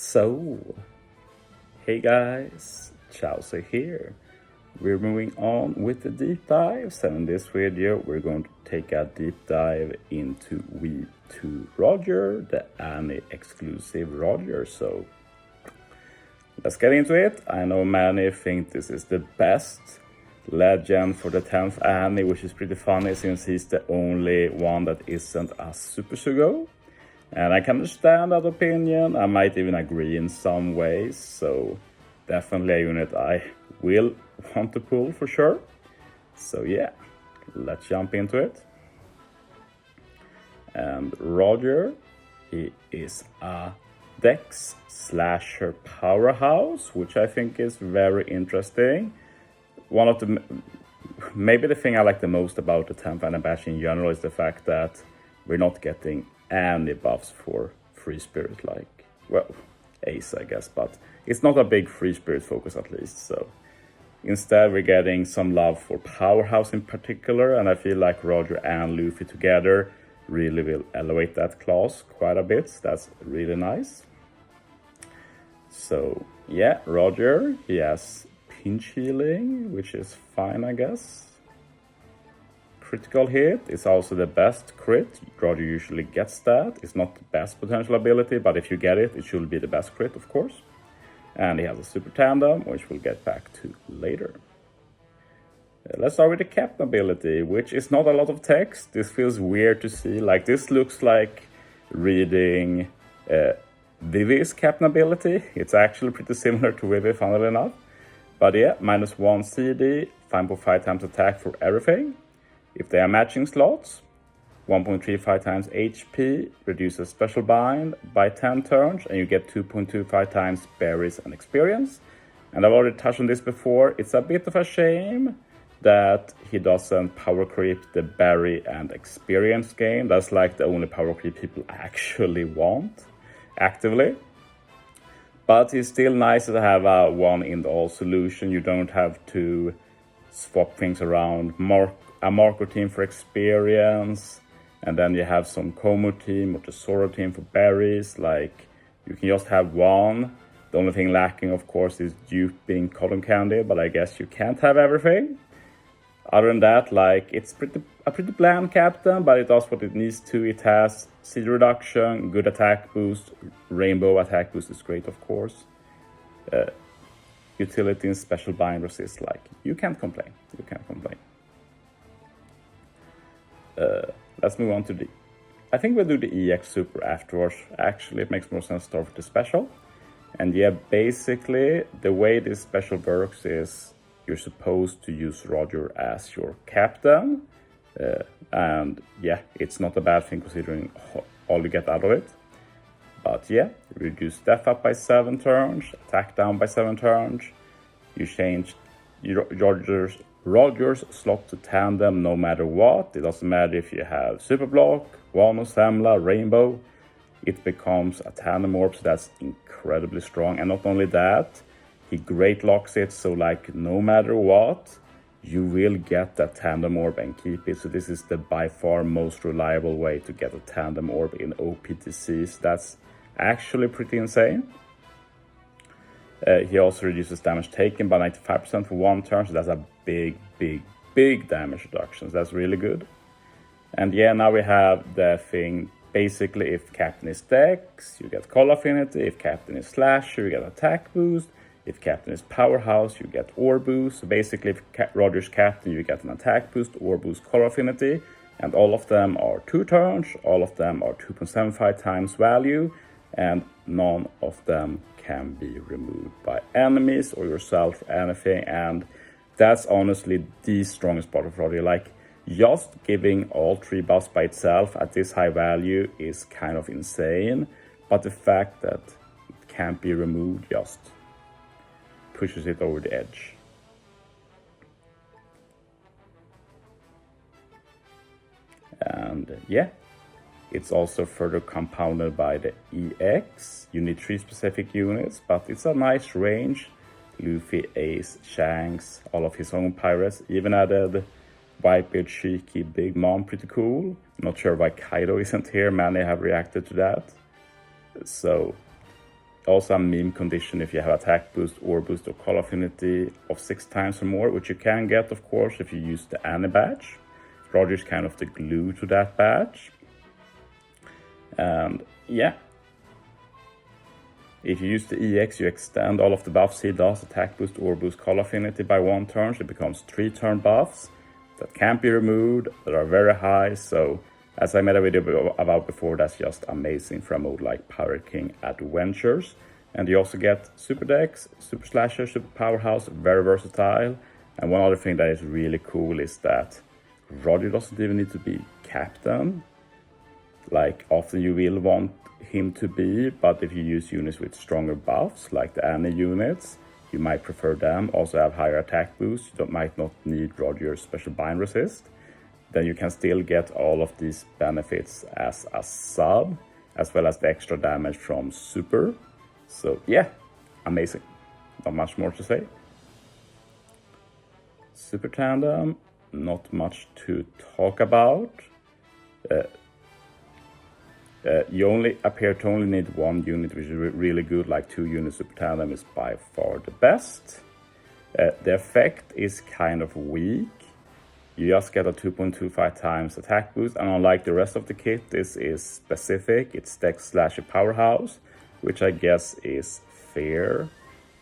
So, hey guys, Chauzu here. We're moving on with the deep dives, and in this video we're going to take a deep dive into V2 Roger, the Anni exclusive Roger. So, let's get into it. I know many think this is the best legend for the 10th Anni, which is pretty funny since he's the only one that isn't a Super Sugo. And I can understand that opinion. I might even agree in some ways. So definitely a unit I will want to pull for sure. So yeah, let's jump into it. And Roger, he is a Dex slasher powerhouse, which I think is very interesting. One of the, maybe the thing I like the most about the 10th Anni batch in general is the fact that we're not getting any buffs for free spirit, like, well, ace I guess, but it's not a big free spirit focus at least. So instead we're getting some love for powerhouse in particular, and I feel like Roger and Luffy together really will elevate that class quite a bit. That's really nice. So yeah, Roger, he has pinch healing, which is fine I guess. Critical hit is also the best crit. Roger usually gets that. It's not the best potential ability, but if you get it, it should be the best crit, of course. And he has a super tandem, which we'll get back to later. Let's start with the captain ability, which is not a lot of text. This feels weird to see. Like, this looks like reading Vivi's captain ability. It's actually pretty similar to Vivi, funnily enough. But yeah, -1 CD, 5.5 times attack for everything. If they are matching slots, 1.35 times HP, reduces special bind by 10 turns, and you get 2.25 times berries and experience. And I've already touched on this before. It's a bit of a shame that he doesn't power creep the berry and experience game. That's like the only power creep people actually want actively. But it's still nice to have a one-in-all solution. You don't have to swap things around, a Marco team for experience, and then you have some Como team or Tesoro team for berries. Like, you can just have one. The only thing lacking, of course, is duping cotton candy, but I guess you can't have everything. Other than that, like, it's a pretty bland captain, but it does what it needs to. It has seed reduction, good attack boost, rainbow attack boost is great, of course. Utility and special bind resist, like, you can't complain. You can't complain. Let's move on to I think we'll do the EX Super afterwards. Actually, it makes more sense to start with the special. And yeah, basically, the way this special works is you're supposed to use Roger as your captain. And yeah, it's not a bad thing considering all you get out of it. But yeah, reduce death up by 7 turns, attack down by 7 turns. You change Roger's slot to tandem no matter what. It doesn't matter if you have Super Block, Wano, Semla, Rainbow. It becomes a tandem orb, so that's incredibly strong. And not only that, he great locks it, so like no matter what, you will get that tandem orb and keep it. So this is the by far most reliable way to get a tandem orb in OPTCs. That's actually pretty insane. He also reduces damage taken by 95% for 1 turn, so that's a big damage reduction. So that's really good. And yeah, now we have the thing, basically if captain is Dex, you get Call Affinity. If captain is Slasher, you get attack boost. If captain is Powerhouse, you get Ore boost. So basically if Roger's captain, you get an attack boost, Ore boost, Call Affinity. And all of them are 2 turns, all of them are 2.75 times value, and none of them can be removed by enemies or yourself or anything. And that's honestly the strongest part of Roger. Like, just giving all 3 buffs by itself at this high value is kind of insane, but the fact that it can't be removed just pushes it over the edge. And yeah, it's also further compounded by the EX. You need 3 specific units, but it's a nice range. Luffy, Ace, Shanks, all of his own pirates, even added Whitebeard, Shiki, Big Mom, pretty cool. Not sure why Kaido isn't here, many have reacted to that. So also a meme condition if you have attack boost or color affinity of 6 times or more, which you can get, of course, if you use the Anni badge. Roger's kind of the glue to that badge. And yeah, if you use the EX, you extend all of the buffs he does, attack boost or color affinity, by 1 turn, so it becomes 3 turn buffs that can't be removed, that are very high. So as I made a video about before, that's just amazing for a mode like Pirate King Adventures. And you also get Super Dex, Super Slasher, Super Powerhouse, very versatile. And one other thing that is really cool is that Roger doesn't even need to be captain, like often you will want him to be, but if you use units with stronger buffs, like the Anni units, you might prefer them. Also have higher attack boost, you might not need Roger's special bind resist. Then you can still get all of these benefits as a sub, as well as the extra damage from Super. So yeah, amazing. Not much more to say. Super Tandem, not much to talk about. You only appear to only need 1 unit, which is really good. Like 2 units Super Tandem is by far the best. The effect is kind of weak. You just get a 2.25 times attack boost, and unlike the rest of the kit, this is specific. It's Dex Slasher Powerhouse, which I guess is fair.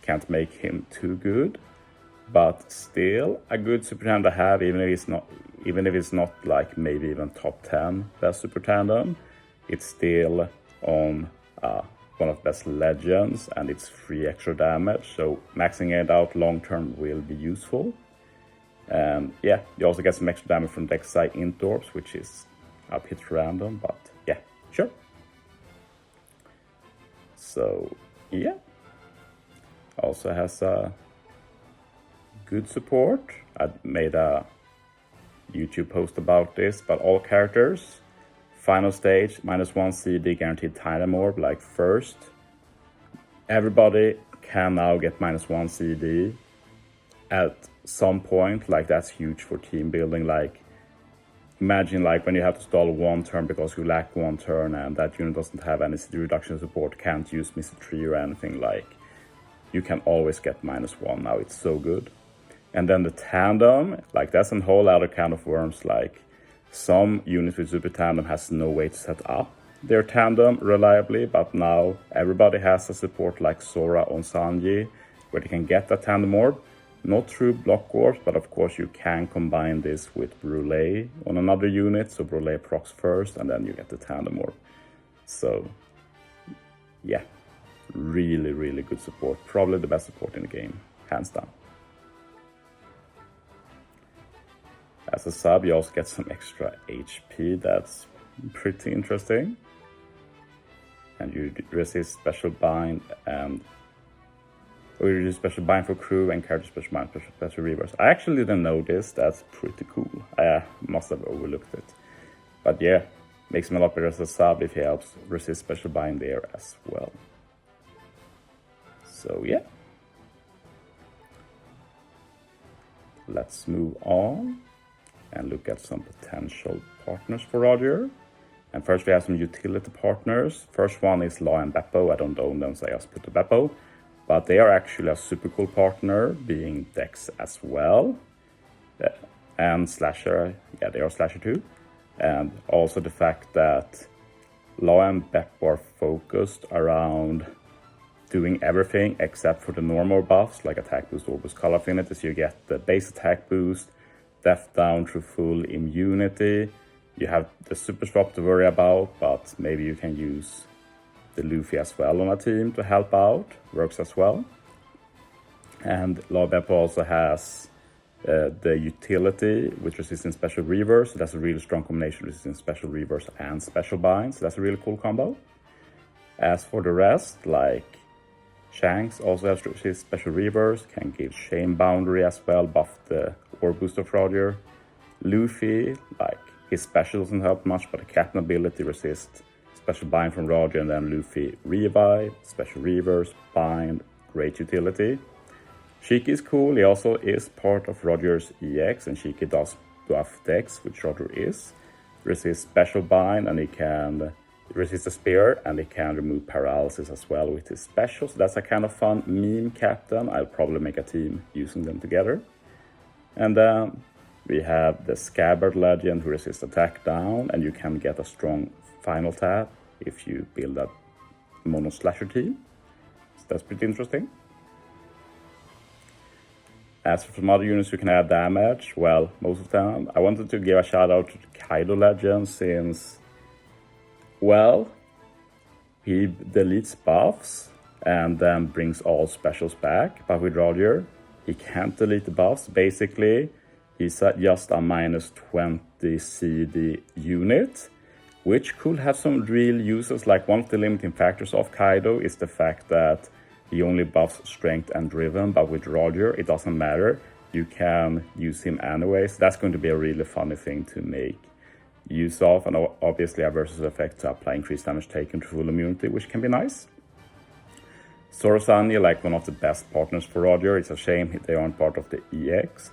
Can't make him too good, but still a good Super Tandem to have, even if it's not like maybe even top 10 best Super Tandem. It's still on one of the best legends, and it's 3 extra damage, so maxing it out long term will be useful. And yeah, you also get some extra damage from Dex Side Int Orbs, which is a bit random, but yeah, sure. So yeah, also has a good support. I made a YouTube post about this, but all characters, final stage, -1 CD guaranteed Tandem Orb, like first. Everybody can now get -1 CD at some point. Like that's huge for team building. Like imagine like when you have to stall 1 turn because you lack 1 turn and that unit doesn't have any CD reduction support, can't use Mr. Tree or anything, like you can always get -1 now. It's so good. And then the tandem, like that's a whole other kind of worms. Like some units with Super Tandem has no way to set up their tandem reliably, but now everybody has a support like Sora on Sanji, where they can get that tandem orb. Not through block orbs, but of course you can combine this with Brûlé on another unit, so Brûlé procs first and then you get the tandem orb. So yeah, really good support. Probably the best support in the game, hands down. As a sub, you also get some extra HP. That's pretty interesting. And you resist special bind or you use special bind for crew and character special bind, special reverse. I actually didn't know this. That's pretty cool. I must have overlooked it. But yeah, makes him a lot better as a sub if he helps resist special bind there as well. So yeah. Let's move on and look at some potential partners for Roger. And first we have some utility partners. First one is Law and Beppo. I don't own them, so I just put the Beppo. But they are actually a super cool partner, being Dex as well. And Slasher, yeah, they are Slasher too. And also the fact that Law and Beppo are focused around doing everything except for the normal buffs, like attack boost or color affinity. So you get the base attack boost, death down through full immunity. You have the super swap to worry about, but maybe you can use the Luffy as well on a team to help out. Works as well. And Law Beppo also has the utility with resisting special reverse. So that's a really strong combination, resisting special reverse and special bind. So that's a really cool combo. As for the rest, like Shanks also has resist special reverse, can give shame boundary as well, buff the orb boost of Roger. Luffy, like his special doesn't help much, but the captain ability resist special bind from Roger, and then Luffy revive, special reverse, bind, great utility. Shiki is cool. He also is part of Roger's EX, and Shiki does buff Dex, which Roger is. Resist special bind, and he can It resists the spear, and it can remove paralysis as well with his special. So that's a kind of fun meme captain. I'll probably make a team using them together. And then we have the Scabbard Legend who resists attack down, and you can get a strong final tap if you build a mono slasher team. So that's pretty interesting. As for some other units who can add damage, well, most of them. I wanted to give a shout out to the Kaido Legend since, well, he deletes buffs and then brings all specials back. But with Roger, he can't delete the buffs. Basically, he's just a minus 20 CD unit, which could have some real uses. Like one of the limiting factors of Kaido is the fact that he only buffs strength and driven, but with Roger, it doesn't matter. You can use him anyways. That's going to be a really funny thing to make use of, and obviously a versus effect to apply increased damage taken to full immunity, which can be nice. 10th Anni, like one of the best partners for Roger. It's a shame they aren't part of the EX.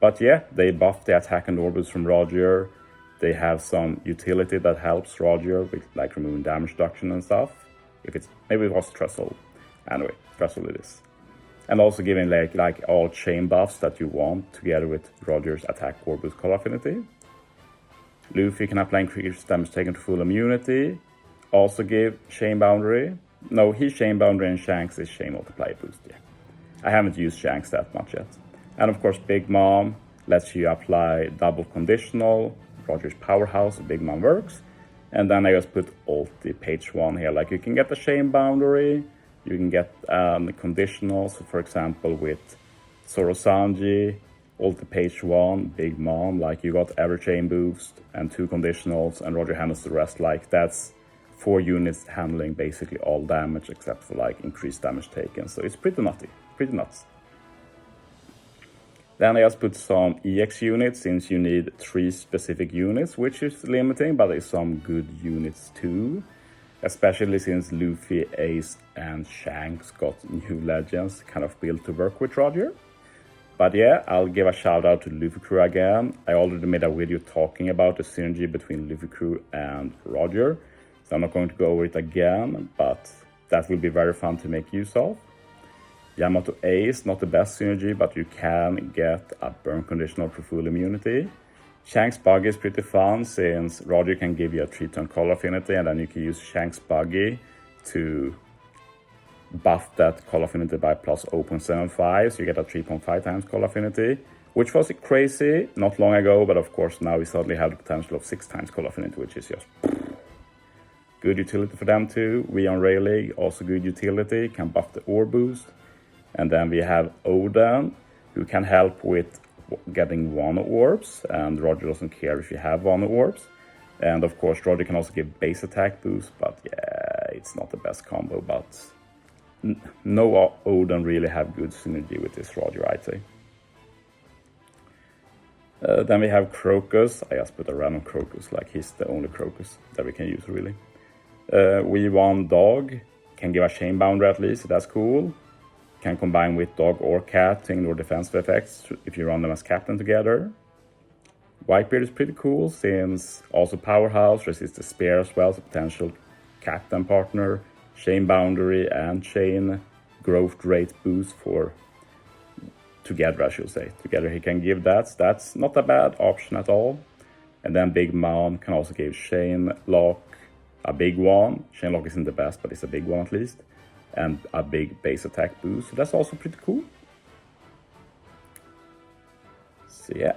But yeah, they buff the attack and orbits from Roger. They have some utility that helps Roger with like removing damage reduction and stuff. Maybe it was Trestle. Anyway, Trestle it is. And also giving like all chain buffs that you want together with Roger's attack orbit color affinity. Luffy can apply increased damage taken to full immunity. Also give chain boundary. No, his chain boundary and Shanks is chain multiplier boost. Yeah, I haven't used Shanks that much yet. And of course, Big Mom lets you apply double conditional. Roger's powerhouse, Big Mom works. And then I just put ulti page 1 here. Like you can get the chain boundary. You can get the conditionals, for example, with Sorosanji, ulti page 1, Big Mom, like you got every chain boost and 2 conditionals, and Roger handles the rest. Like that's 4 units handling basically all damage except for like increased damage taken. So it's pretty nutty, pretty nuts. Then I just put some EX units since you need 3 specific units, which is limiting, but there's some good units too. Especially since Luffy, Ace, and Shanks got new legends kind of built to work with Roger. But yeah, I'll give a shout out to Luffy Crew again. I already made a video talking about the synergy between Luffy Crew and Roger. So I'm not going to go over it again, but that will be very fun to make use of. Yamato Ace, not the best synergy, but you can get a burn conditional for full immunity. Shanks Buggy is pretty fun since Roger can give you a 3-turn color affinity, and then you can use Shanks Buggy to buff that color affinity by plus 0.75, so you get a 3.5 times color affinity, which was crazy not long ago, but of course now we suddenly have the potential of 6 times color affinity, which is just good utility for them too. We on Rayleigh, also good utility, can buff the ore boost. And then we have Odin, who can help with getting 1 orbs, and Roger doesn't care if you have 1 orbs. And of course Roger can also give base attack boost, but yeah, it's not the best combo, but no Odin really have good synergy with this Roger, I'd say. Then we have Crocus. I just put a random Crocus, like he's the only Crocus that we can use really. We1 Dog, can give a chain boundary at least, so that's cool. Can combine with Dog or Cat to ignore defensive effects if you run them as captain together. Whitebeard is pretty cool since also powerhouse, resists the spear as well, so potential captain partner, chain boundary and chain growth rate boost for together, I should say. Together he can give that, so that's not a bad option at all. And then Big Mom can also give chain lock, a big one. Chain lock isn't the best, but it's a big one at least. And a big base attack boost, so that's also pretty cool. So yeah,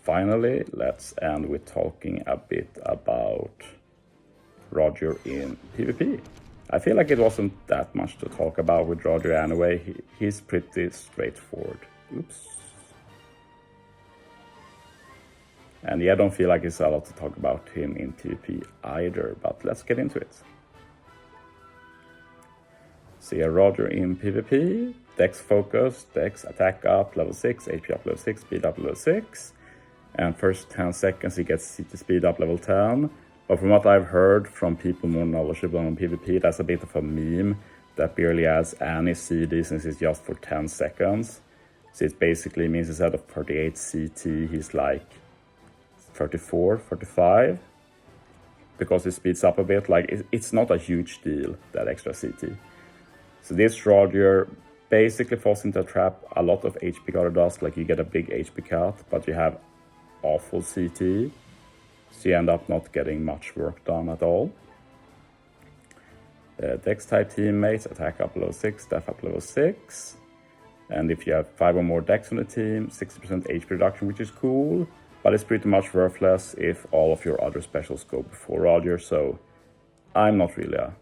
finally, let's end with talking a bit about Roger in PvP. I feel like it wasn't that much to talk about with Roger anyway. He's pretty straightforward. Oops. And yeah, I don't feel like it's a lot to talk about him in PvP either, but let's get into it. So yeah, Roger in PvP, Dex focus, Dex attack up level 6, HP up level 6, speed up level 6. And first 10 seconds he gets CT speed up level 10. But from what I've heard from people more knowledgeable on PvP, that's a bit of a meme that barely adds any CD since it's just for 10 seconds. So it basically means instead of 38 CT, he's like 34, 35. because it speeds up a bit. Like, it's not a huge deal, that extra CT. So this Roger basically falls into a trap. A lot of HP cutter does, like you get a big HP cut, but you have awful CT. So you end up not getting much work done at all. Dex type teammates, attack up level 6, def up level 6. And if you have 5 or more Dex on the team, 60% HP reduction, which is cool. But it's pretty much worthless if all of your other specials go before Roger. So I'm not really a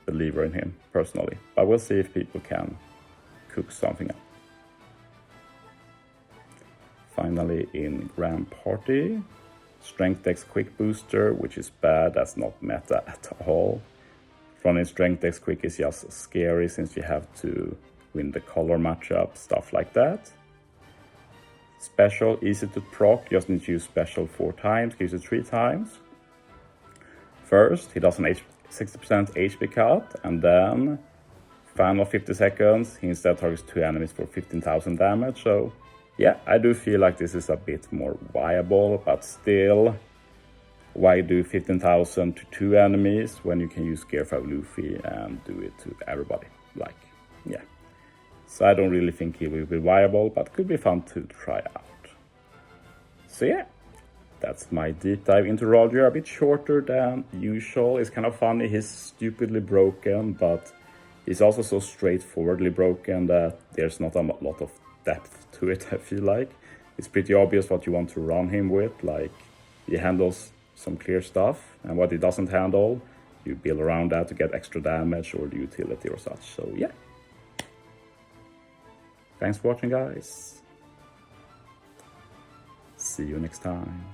believer in him, personally. But we'll see if people can cook something up. Finally, in Grand Party, Strength Dex Quick Booster, which is bad. That's not meta at all. Running Strength Dex Quick is just scary since you have to win the color matchup, stuff like that. Special, easy to proc, just need to use special 4 times, gives it 3 times. First, he does an 60% HP cut, and then final 50 seconds, he instead targets 2 enemies for 15,000 damage. So yeah, I do feel like this is a bit more viable, but still, why do 15,000 to 2 enemies when you can use Gear 5 Luffy and do it to everybody? Like, yeah. So I don't really think he will be viable, but could be fun to try out. So yeah, that's my deep dive into Roger. A bit shorter than usual. It's kind of funny, he's stupidly broken, but he's also so straightforwardly broken that there's not a lot of depth to it, I feel like. It's pretty obvious what you want to run him with, like he handles some clear stuff, and what he doesn't handle, you build around that to get extra damage or the utility or such. So yeah. Thanks for watching, guys. See you next time.